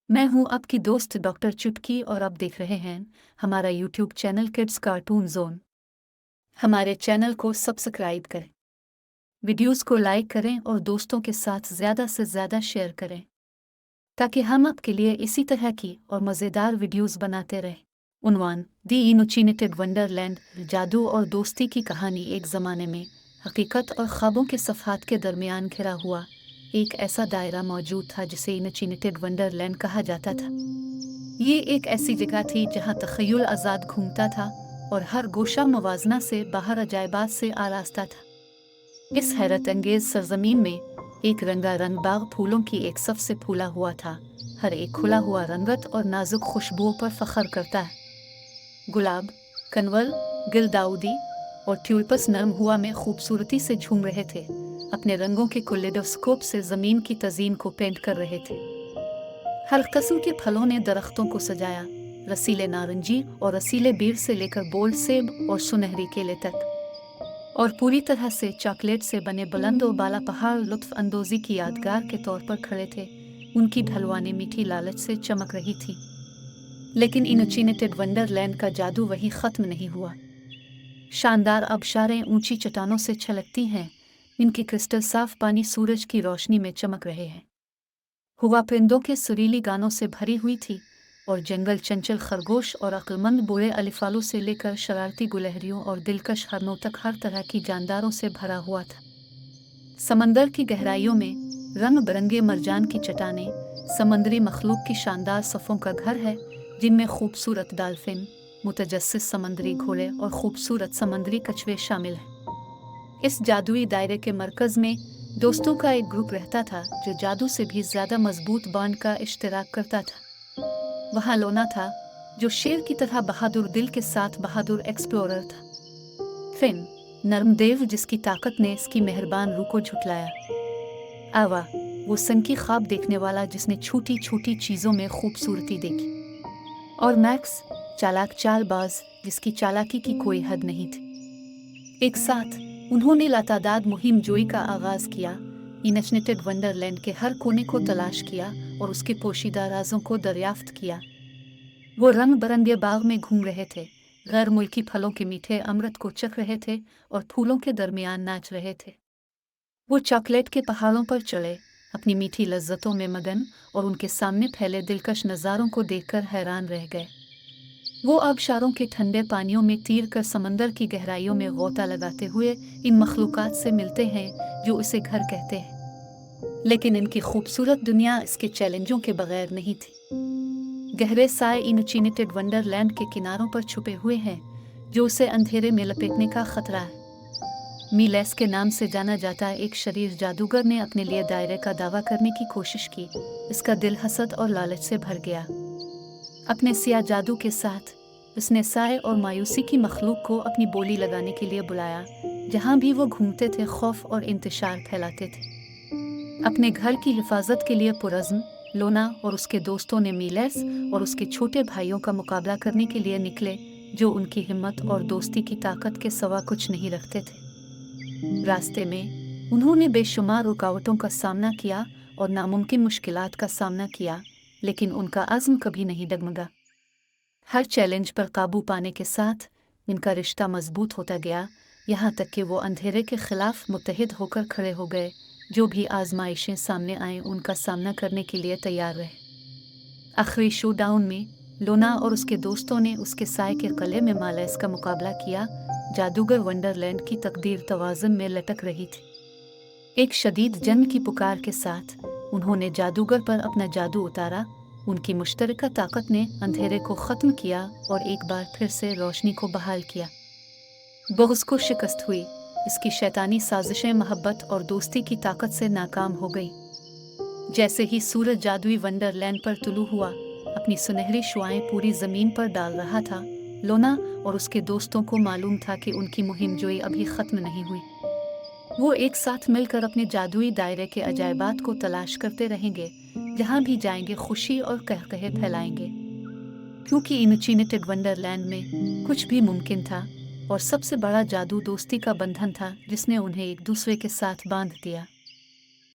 मैं हूं आपकी दोस्त डॉक्टर चुटकी और आप देख रहे हैं हमारा YouTube channel kids cartoon zone. हमारे चैनल को सब्सक्राइब करें, वीडियोस को लाइक करें और दोस्तों के साथ ज़्यादा से ज़्यादा शेयर करें ताकि हम आपके लिए इसी तरह की और मज़ेदार वीडियोस बनाते रहें। उन्वान दी इनोचिनेटेड वंडरलैंड, जादू और दोस्ती की कहानी। एक ज़माने में हकीकत और ख्वाबों के सफ़ात के दरमियान घिरा हुआ एक ऐसा दायरा मौजूद था जिसे इनोचिनेटेड वंडरलैंड कहा जाता था। ये एक ऐसी जगह थी जहाँ तख़य्युल आज़ाद घूमता था और हर गोशा मुवाजना से बाहर अजायबात से आरास्ता था। इस हैरत अंगेज़ सरजमीन में एक रंगारंग बाग फूलों की एक सफ से फूला हुआ था। हर एक खुला हुआ रंगत और नाजुक खुशबुओं पर फ़ख्र करता है। गुलाब, कनवल, गिलदाउदी और ट्यूलिप्स नरम हुआ में खूबसूरती से झूम रहे थे, अपने रंगों के कलेडोस्कोप से ज़मीन की तज़ीन को पेंट कर रहे थे। हर किस्म के फलों ने दरख्तों को सजाया, रसीले नारंगी और रसीले बेर से लेकर बोल्ड सेब और सुनहरी केले तक, और पूरी तरह से चॉकलेट से बने बुलंद और बाला पहाड़ लुत्फ अंदोज़ी की यादगार के तौर पर खड़े थे। उनकी ढलवाने मीठी लालच से चमक रही थी। लेकिन इनोचिनेटेड वंडरलैंड का जादू वही ख़त्म नहीं हुआ। शानदार आबशारें ऊंची चट्टानों से छलकती हैं, इनके क्रिस्टल साफ पानी सूरज की रोशनी में चमक रहे हैं। हुआ परिंदों के सुरीली गानों से भरी हुई थी और जंगल चंचल खरगोश और अक्लमंद बूढ़े अलिफालों से लेकर शरारती गुलहरियों और दिलकश हरनों तक हर तरह की जानदारों से भरा हुआ था। समंदर की गहराइयों में रंग बिरंगे मरजान की चट्टानें समंदरी मखलूक की शानदार सफ़ों का घर है, जिनमें खूबसूरत डाल्फिन, मुतजस्सिस समंदरी घोड़े और खूबसूरत समंदरी कछुए शामिल हैं। इस जादुई दायरे के मरकज़ में दोस्तों का एक ग्रुप रहता था जो जादू से भी ज़्यादा मजबूत बॉन्ड का इश्तिराक करता था। वहाँ लोना था, जो शेर की तरह बहादुर दिल के साथ बहादुर एक्सप्लोरर था। फिन, नर्मदेव, जिसकी ताकत ने इसकी मेहरबान रूह को झुठलाया। आवा, वो सनकी ख्वाब देखने वाला जिसने छोटी छोटी चीज़ों में खूबसूरती देखी। और मैक्स, चालाक चालबाज, जिसकी चालाकी की कोई हद नहीं थी। एक साथ उन्होंने लातादाद मुहिम जोई का आगाज़ किया, इनोचिनेटेड वंडरलैंड के हर कोने को तलाश किया और उसके पोशीदा राजों को दरियाफ्त किया। वो रंग बिरंगे बाग में घूम रहे थे, गैर मुल्की फलों के मीठे अमृत को चख रहे थे और फूलों के दरमियान नाच रहे थे। वो चॉकलेट के पहाड़ों पर चढ़े, अपनी मीठी लज्जतों में मगन, और उनके सामने फैले दिलकश नज़ारों को देखकर हैरान रह गए। वो आबशारों के ठंडे पानियों में तीर कर समंदर की गहराइयों में गोता लगाते हुए इन मखलूकात से मिलते हैं जो इसे घर कहते हैं। लेकिन इनकी खूबसूरत दुनिया इसके चैलेंजों के बगैर नहीं थी। गहरे साए इनोचिनेटेड वंडरलैंड के किनारों पर छुपे हुए हैं, जो उसे अंधेरे में लपेटने का खतरा है। मीलेस के नाम से जाना जाता एक शरीर जादूगर ने अपने लिए दायरे का दावा करने की कोशिश की। इसका दिल हसद और लालच से भर गया। अपने सिया जादू के साथ उसने साए और मायूसी की मखलूक को अपनी बोली लगाने के लिए बुलाया। जहाँ भी वो घूमते थे, खौफ और इंतशार फैलाते थे। अपने घर की हिफाजत के लिए पुरज़्म, लोना और उसके दोस्तों ने मीलेस और उसके छोटे भाइयों का मुकाबला करने के लिए निकले, जो उनकी हिम्मत और दोस्ती की ताकत के सवा कुछ नहीं रखते थे। रास्ते में उन्होंने बेशुमार रुकावटों का सामना किया और नामुमकिन मुश्किलात का सामना किया, लेकिन उनका अज़्म कभी नहीं डगमगा। हर चैलेंज पर काबू पाने के साथ इनका रिश्ता मजबूत होता गया, यहाँ तक कि वो अंधेरे के खिलाफ मुत्तहिद होकर खड़े हो गए। जो भी आजमाइशें सामने आएं, उनका सामना करने के लिए तैयार रहे। आखिरी शोडाउन में लोना और उसके दोस्तों ने उसके साए के किले में मालेस का मुकाबला किया। जादूगर वंडरलैंड की तकदीर तवाज़ुन में लटक रही थी। एक शदीद जंग की पुकार के साथ उन्होंने जादूगर पर अपना जादू उतारा। उनकी मुश्तरका ताकत ने अंधेरे को ख़त्म किया और एक बार फिर से रोशनी को बहाल किया। बुग़्ज़ को शिकस्त हुई, इसकी शैतानी साजिशें मोहब्बत और दोस्ती की ताकत से नाकाम हो गई। जैसे ही सूरज जादुई वंडरलैंड पर तुलू हुआ, अपनी सुनहरी शुआएं पूरी ज़मीन पर डाल रहा था, लोना और उसके दोस्तों को मालूम था कि उनकी मुहिम जोई अभी ख़त्म नहीं हुई। वो एक साथ मिलकर अपने जादुई दायरे के अजायबात को तलाश करते रहेंगे। जहाँ भी जाएंगे खुशी और कहकहे फैलाएंगे, क्योंकि इनोचिनेटेड वंडरलैंड में कुछ भी मुमकिन था, और सबसे बड़ा जादू दोस्ती का बंधन था जिसने उन्हें एक दूसरे के साथ बांध दिया।